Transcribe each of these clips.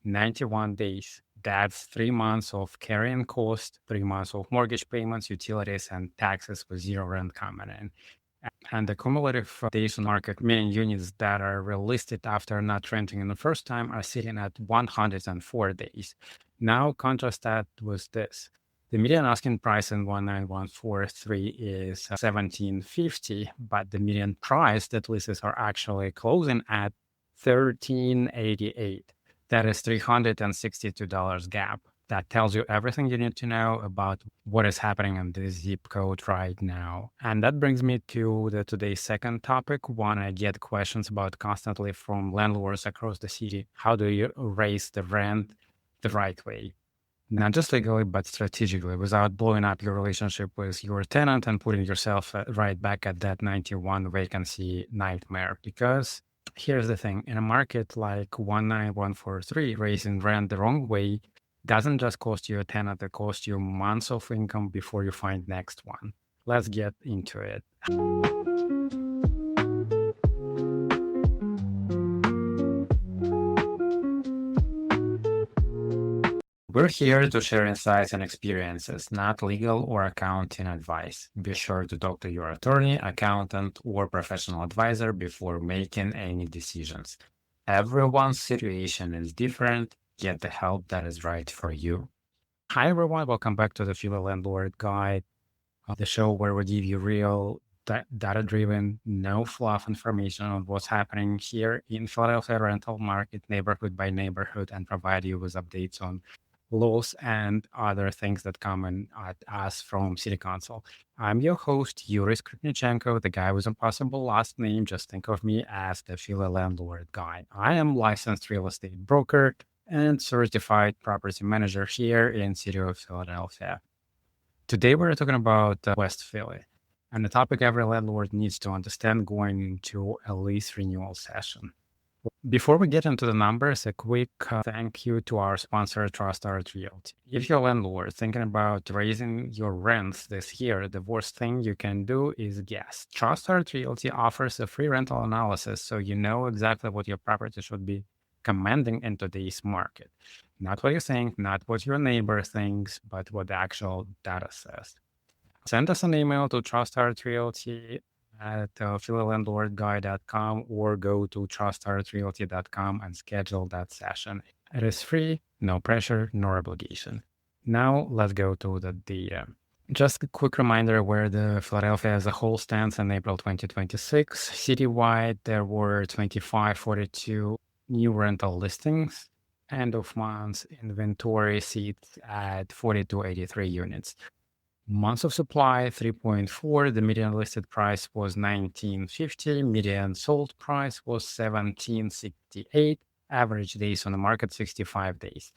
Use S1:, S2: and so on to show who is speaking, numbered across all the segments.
S1: 91 days. That's 3 months of carrying cost, 3 months of mortgage payments, utilities, and taxes with zero rent coming in. And the cumulative days on market, meaning units that are relisted after not renting in the first time, are sitting at 104 days. Now, contrast that with this. The median asking price in 19143 is 1750, but the median price that leases are actually closing at 1388. That is $362 gap. That tells you everything you need to know about what is happening in this zip code right now. And that brings me to today's second topic, one I get questions about constantly from landlords across the city. How do you raise the rent the right way? Not just legally, but strategically, without blowing up your relationship with your tenant and putting yourself right back at that 91 vacancy nightmare. Because here's the thing, in a market like 19143, raising rent the wrong way doesn't just cost you a tenant, it costs you months of income before you find next one. Let's get into it. We're here to share insights and experiences, not legal or accounting advice. Be sure to talk to your attorney, accountant, or professional advisor before making any decisions. Everyone's situation is different. Get the help that is right for you. Hi, everyone. Welcome back to the Philly Landlord Guide, the show where we give you real, data-driven, no fluff information on what's happening here in Philadelphia rental market, neighborhood by neighborhood, and provide you with updates on laws and other things that come in at us from City Council. I'm your host, Yuri Skripnichenko, the guy with impossible last name. Just think of me as the Philly Landlord Guy. I am licensed real estate broker and certified property manager here in City of Philadelphia. Today we're talking about West Philly and the topic every landlord needs to understand going into a lease renewal session. Before we get into the numbers, a quick thank you to our sponsor, Trust Art Realty. If you're a landlord thinking about raising your rents this year, the worst thing you can do is guess. Trust Art Realty offers a free rental analysis so you know exactly what your property should be commanding in today's market. Not what you think, not what your neighbor thinks, but what the actual data says. Send us an email to trustartrealty at phillylandlordguy.com or go to trustartrealty.com and schedule that session. It is free, no pressure, no obligation. Now let's go to the just a quick reminder where the Philadelphia as a whole stands in April 2026. Citywide, there were 2542 new rental listings. End of month inventory seats at 4283 units. Months of supply 3.4. The median listed price was 1950. Median sold price was 1768. Average days on the market 65 days.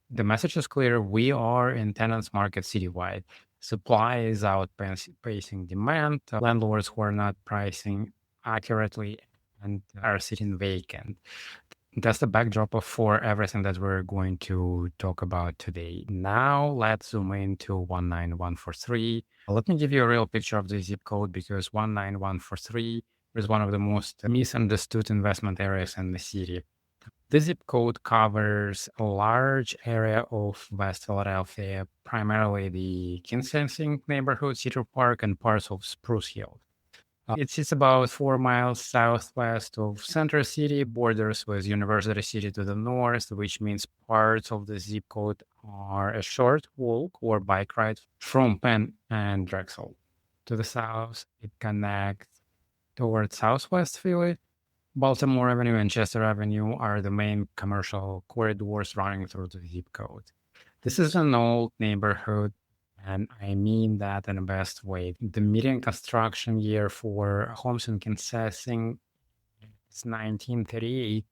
S1: The message is clear. We are in tenants market citywide. Supply is outpacing demand. Landlords who are not pricing accurately and are sitting vacant. That's the backdrop for everything that we're going to talk about today. Now let's zoom into 19143. Let me give you a real picture of the zip code because 19143 is one of the most misunderstood investment areas in the city. The zip code covers a large area of West Philadelphia, primarily the Kinsensing neighborhood, Cedar Park, and parts of Spruce Hill. It sits about 4 miles southwest of Center City, borders with University City to the north, which means parts of the zip code are a short walk or bike ride from Penn and Drexel. To the south, it connects towards Southwest Philly. Baltimore Avenue and Chester Avenue are the main commercial corridors running through the zip code. This is an old neighborhood, and I mean that in the best way. The median construction year for homes in Kinsessing is 1938.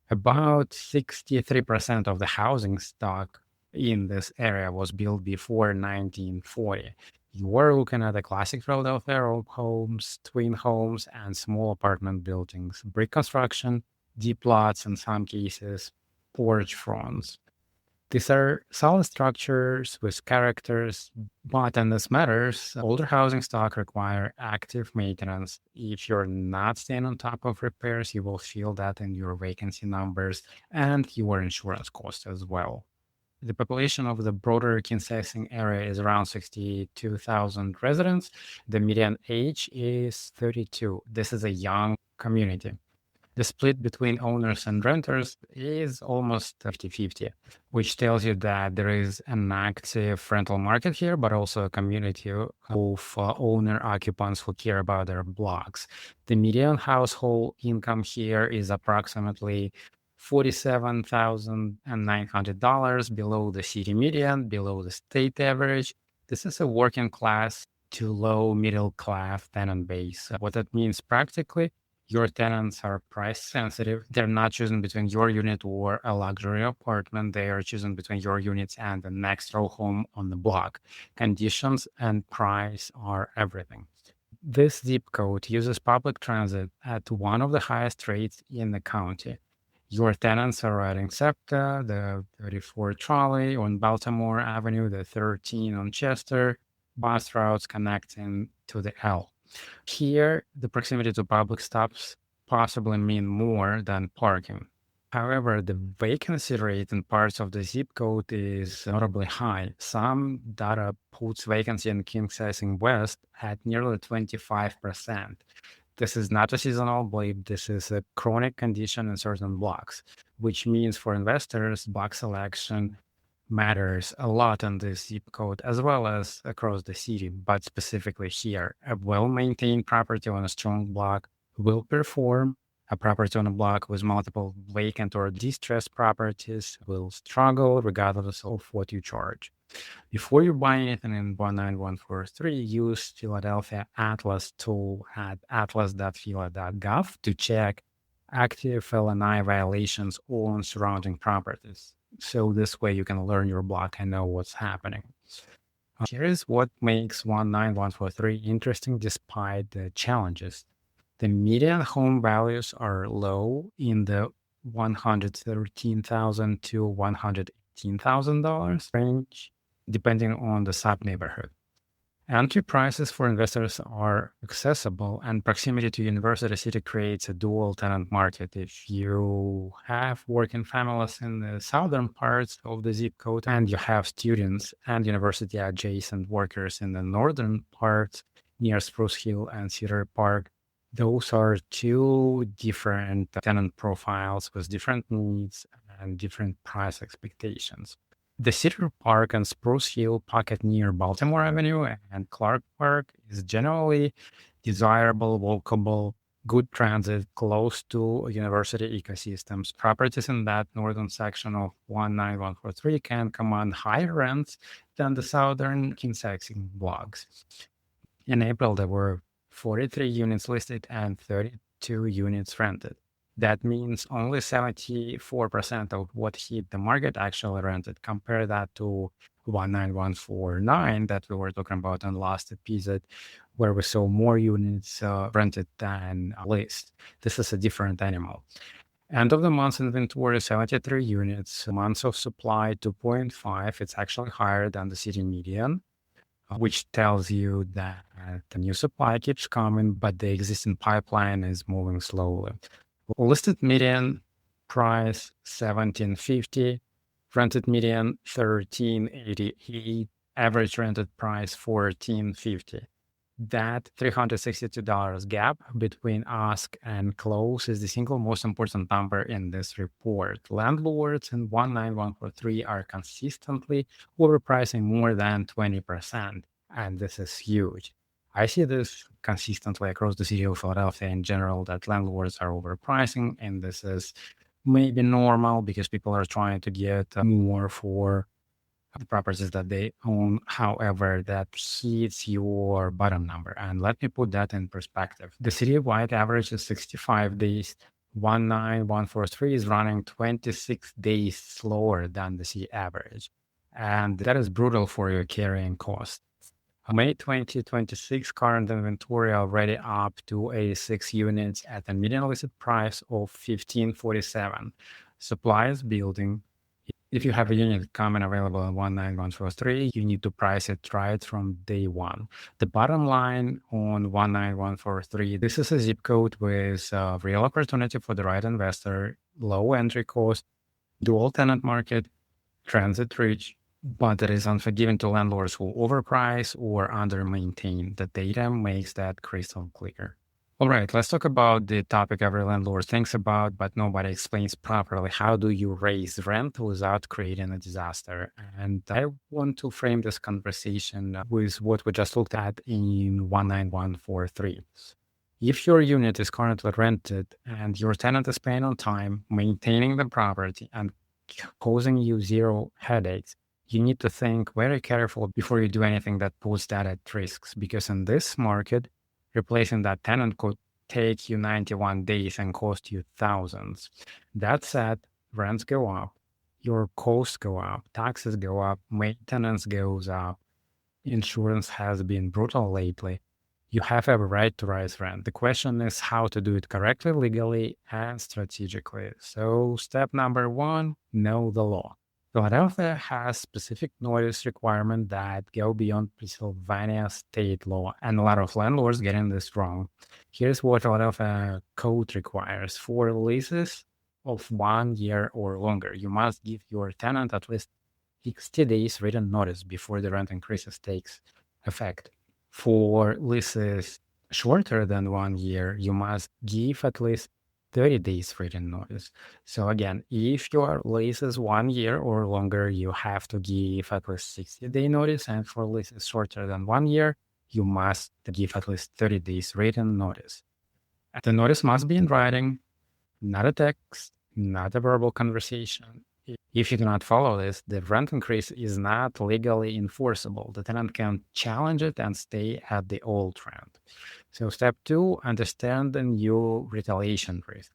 S1: About 63% of the housing stock in this area was built before 1940. You are looking at the classic Philadelphia old homes, twin homes, and small apartment buildings, brick construction, deep lots in some cases, porch fronts. These are solid structures with characters, but and this matters, older housing stock require active maintenance. If you're not staying on top of repairs, you will feel that in your vacancy numbers and your insurance costs as well. The population of the broader Kinshasa area is around 62,000 residents. The median age is 32. This is a young community. The split between owners and renters is almost 50-50, which tells you that there is an active rental market here, but also a community of owner occupants who care about their blocks. The median household income here is approximately $47,900 below the city median, below the state average. This is a working class to low middle class tenant base. What that means practically, your tenants are price sensitive. They're not choosing between your unit or a luxury apartment. They are choosing between your units and the next row home on the block. Conditions and price are everything. This zip code uses public transit at one of the highest rates in the county. Your tenants are riding SEPTA, the 34 trolley on Baltimore Avenue, the 13 on Chester, bus routes connecting to the L. Here, the proximity to public stops possibly mean more than parking. However, the vacancy rate in parts of the zip code is notably high. Some data puts vacancy in Kinshasa West at nearly 25%. This is not a seasonal blip. This is a chronic condition in certain blocks, which means for investors, block selection matters a lot in this zip code as well as across the city, but specifically here. A well-maintained property on a strong block will perform. A property on a block with multiple vacant or distressed properties will struggle regardless of what you charge. Before you buy anything in 19143, use Philadelphia Atlas tool at atlas.phila.gov to check active LNI violations on surrounding properties. So this way you can learn your block and know what's happening. Here is what makes 19143 interesting despite the challenges. The median home values are low in the $113,000 to $118,000 range, depending on the sub-neighborhood. Entry prices for investors are accessible, and proximity to University City creates a dual tenant market. If you have working families in the southern parts of the zip code and you have students and university adjacent workers in the northern parts near Spruce Hill and Cedar Park, those are two different tenant profiles with different needs and different price expectations. The Cedar Park and Spruce Hill pocket near Baltimore Avenue and Clark Park is generally desirable, walkable, good transit, close to university ecosystems. Properties in that northern section of 19143 can command higher rents than the southern Kinshasa blocks. In April, there were 43 units listed and 32 units rented. That means only 74% of what hit the market actually rented. Compare that to 19149 that we were talking about in the last episode, where we saw more units rented than leased. This is a different animal. End of the month inventory, 73 units. Months of supply, 2.5. It's actually higher than the city median, which tells you that the new supply keeps coming, but the existing pipeline is moving slowly. Listed median price $1,750, rented median $1,388, average rented price $1,450. That $362 gap between ask and close is the single most important number in this report. Landlords in 19143 are consistently overpricing more than 20%, and this is huge. I see this consistently across the city of Philadelphia in general, that landlords are overpricing, and this is maybe normal because people are trying to get more for the properties that they own. However, that hits your bottom number. And let me put that in perspective. The citywide average is 65 days. 19143 is running 26 days slower than the city average. And that is brutal for your carrying cost. May 2026 current inventory already up to 86 units at a median listed price of $1,547. Supply is building. If you have a unit coming available in 19143, you need to price it right from day one. The bottom line on 19143, this is a zip code with a real opportunity for the right investor, low entry cost, dual tenant market, transit rich, but it is unforgiving to landlords who overprice or under-maintain. The data makes that crystal clear. All right, let's talk about the topic every landlord thinks about, but nobody explains properly. How do you raise rent without creating a disaster? And I want to frame this conversation with what we just looked at in 19143. If your unit is currently rented and your tenant is paying on time, maintaining the property, and causing you zero headaches, you need to think very careful before you do anything that puts that at risks. Because in this market, replacing that tenant could take you 91 days and cost you thousands. That said, rents go up, your costs go up, taxes go up, maintenance goes up, insurance has been brutal lately. You have a right to raise rent. The question is how to do it correctly, legally, and strategically. So step number one, know the law. Philadelphia has specific notice requirements that go beyond Pennsylvania state law, and a lot of landlords getting this wrong. Here's what Philadelphia code requires. For leases of 1 year or longer, you must give your tenant at least 60 days written notice before the rent increases takes effect. For leases shorter than 1 year, you must give at least 30 days written notice. So again, if your lease is 1 year or longer, you have to give at least 60-day notice. And for leases shorter than 1 year, you must give at least 30 days written notice. The notice must be in writing, not a text, not a verbal conversation. If you do not follow this, the rent increase is not legally enforceable. The tenant can challenge it and stay at the old rent. So step two, understand the new retaliation risk.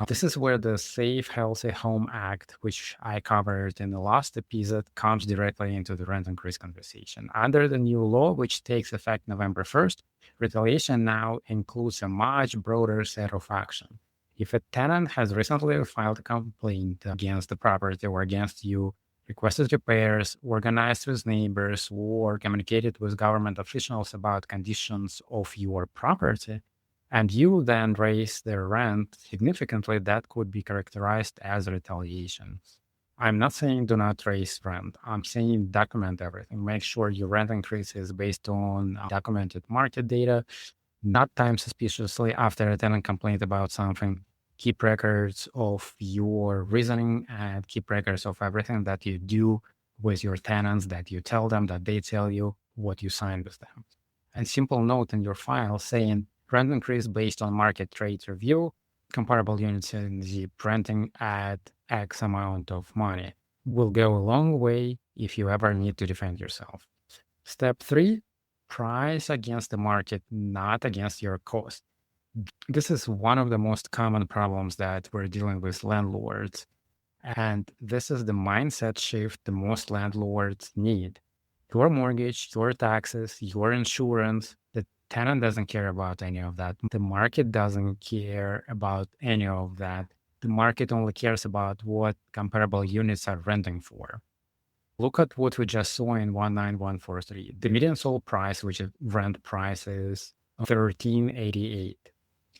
S1: This is where the Safe Healthy Home Act, which I covered in the last episode, comes directly into the rent increase conversation. Under the new law, which takes effect November 1st, retaliation now includes a much broader set of action. If a tenant has recently filed a complaint against the property or against you, requested repairs, organized with neighbors, or communicated with government officials about conditions of your property, and you then raise their rent significantly, that could be characterized as retaliation. I'm not saying do not raise rent. I'm saying document everything. Make sure your rent increase is based on documented market data, not time suspiciously after a tenant complained about something. Keep records of your reasoning and keep records of everything that you do with your tenants, that you tell them, that they tell you, what you signed with them. And simple note in your file saying rent increase based on market rate review, comparable units in the renting at X amount of money will go a long way if you ever need to defend yourself. Step three, price against the market, not against your cost. This is one of the most common problems that we're dealing with landlords. And this is the mindset shift the most landlords need. Your mortgage, your taxes, your insurance, the tenant doesn't care about any of that. The market doesn't care about any of that. The market only cares about what comparable units are renting for. Look at what we just saw in 19143. The median sold price, which is rent price, is $13.88.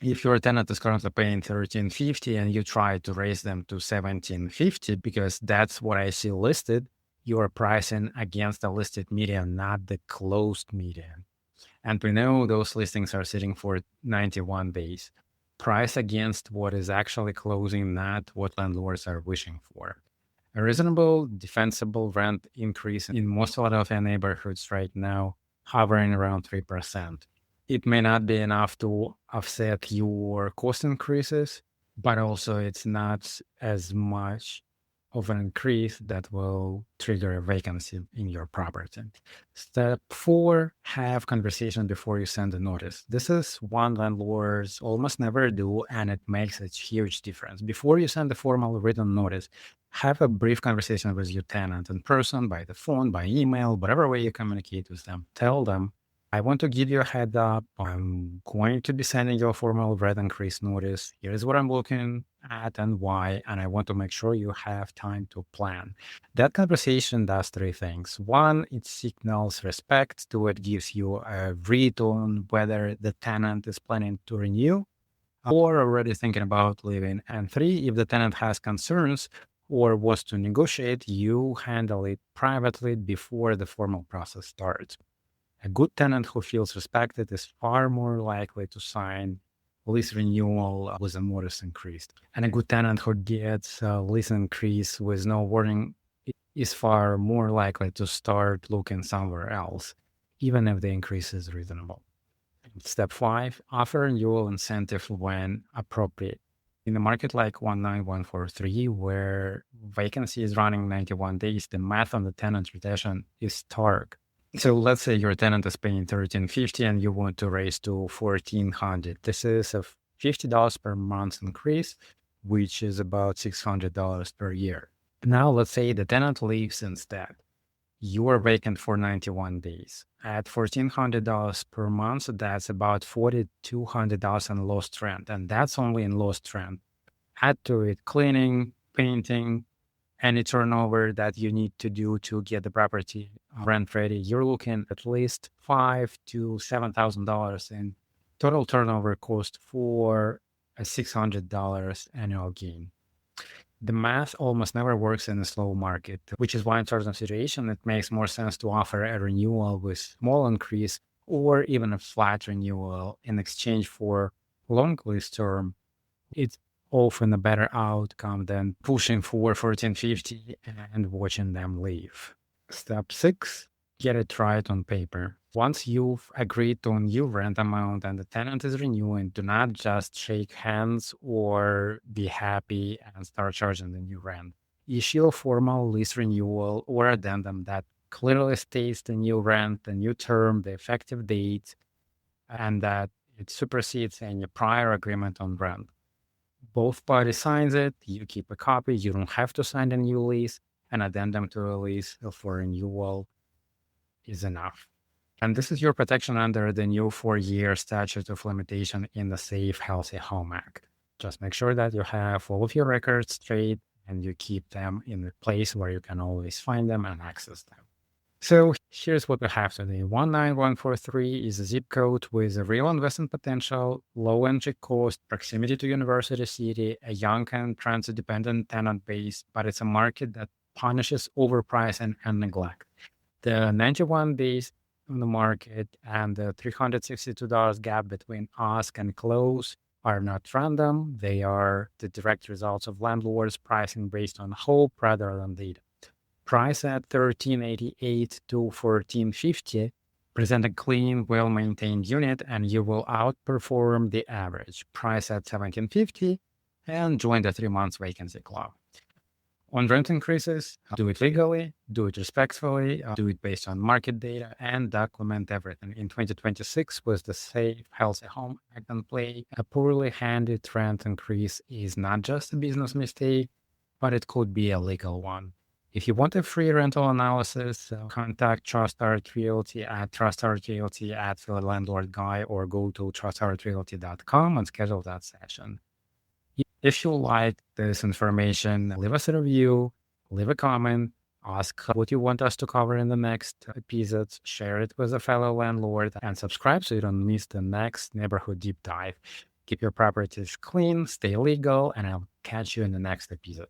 S1: If your tenant is currently paying $13.50 and you try to raise them to $17.50 because that's what I see listed, you are pricing against the listed median, not the closed median. And we know those listings are sitting for 91 days. Price against what is actually closing, not what landlords are wishing for. A reasonable, defensible rent increase in most Philadelphia neighborhoods right now, hovering around 3%. It may not be enough to offset your cost increases, but also it's not as much of an increase that will trigger a vacancy in your property. Step four, have conversation before you send a notice. This is one landlords almost never do, and it makes a huge difference. Before you send a formal written notice, have a brief conversation with your tenant in person, by the phone, by email, whatever way you communicate with them. Tell them, I want to give you a head up. I'm going to be sending you a formal rent increase notice. Here's what I'm looking at and why, and I want to make sure you have time to plan. That conversation does three things. One, it signals respect. Two, it gives you a read on whether the tenant is planning to renew or already thinking about leaving. And three, if the tenant has concerns or wants to negotiate, you handle it privately before the formal process starts. A good tenant who feels respected is far more likely to sign lease renewal with a modest increase. And a good tenant who gets a lease increase with no warning is far more likely to start looking somewhere else, even if the increase is reasonable. Step 5, offer renewal incentive when appropriate. In a market like 19143, where vacancy is running 91 days, the math on the tenant retention is stark. So let's say your tenant is paying $1,350 and you want to raise to $1,400. This is a $50 per month increase, which is about $600 per year. Now let's say the tenant leaves instead. You are vacant for 91 days. At $1,400 per month, that's about $4,200 in lost rent, and that's only in lost rent. Add to it cleaning, painting, any turnover that you need to do to get the property rent ready. You're looking at least $5,000 to $7,000 in total turnover cost for a $600 annual gain. The math almost never works in a slow market, which is why in certain situations it makes more sense to offer a renewal with small increase or even a flat renewal in exchange for long lease term. It's often a better outcome than pushing for $1,450 and watching them leave. Step 6, get it right on paper. Once you've agreed to a new rent amount and the tenant is renewing, do not just shake hands or be happy and start charging the new rent. Issue a formal lease renewal or addendum that clearly states the new rent, the new term, the effective date, and that it supersedes any prior agreement on rent. Both parties signs it, you keep a copy, you don't have to sign a new lease. An addendum to a lease for renewal is enough. And this is your protection under the new 4-year statute of limitation in the Safe Healthy Home Act. Just make sure that you have all of your records straight and you keep them in a place where you can always find them and access them. So here's what we have today. 19143 is a zip code with a real investment potential, low entry cost, proximity to University City, a young and transit-dependent tenant base, but it's a market that punishes overpricing and neglect. The 91 days on the market and the $362 gap between ask and close are not random. They are the direct results of landlords pricing based on hope rather than data. Price at $1,388 to $1,450, present a clean, well-maintained unit, and you will outperform the average. Price at $1,750, and join the 3-month vacancy club. On rent increases, do it legally, do it respectfully, do it based on market data, and document everything. In 2026, with the Safe Healthy Home Act in play, a poorly handled rent increase is not just a business mistake, but it could be a legal one. If you want a free rental analysis, contact TrustArt Realty at TrustArt Realty at the Landlord Guy, or go to trustartrealty.com and schedule that session. If you like this information, leave us a review, leave a comment, ask what you want us to cover in the next episodes, share it with a fellow landlord, and subscribe so you don't miss the next neighborhood deep dive. Keep your properties clean, stay legal, and I'll catch you in the next episode.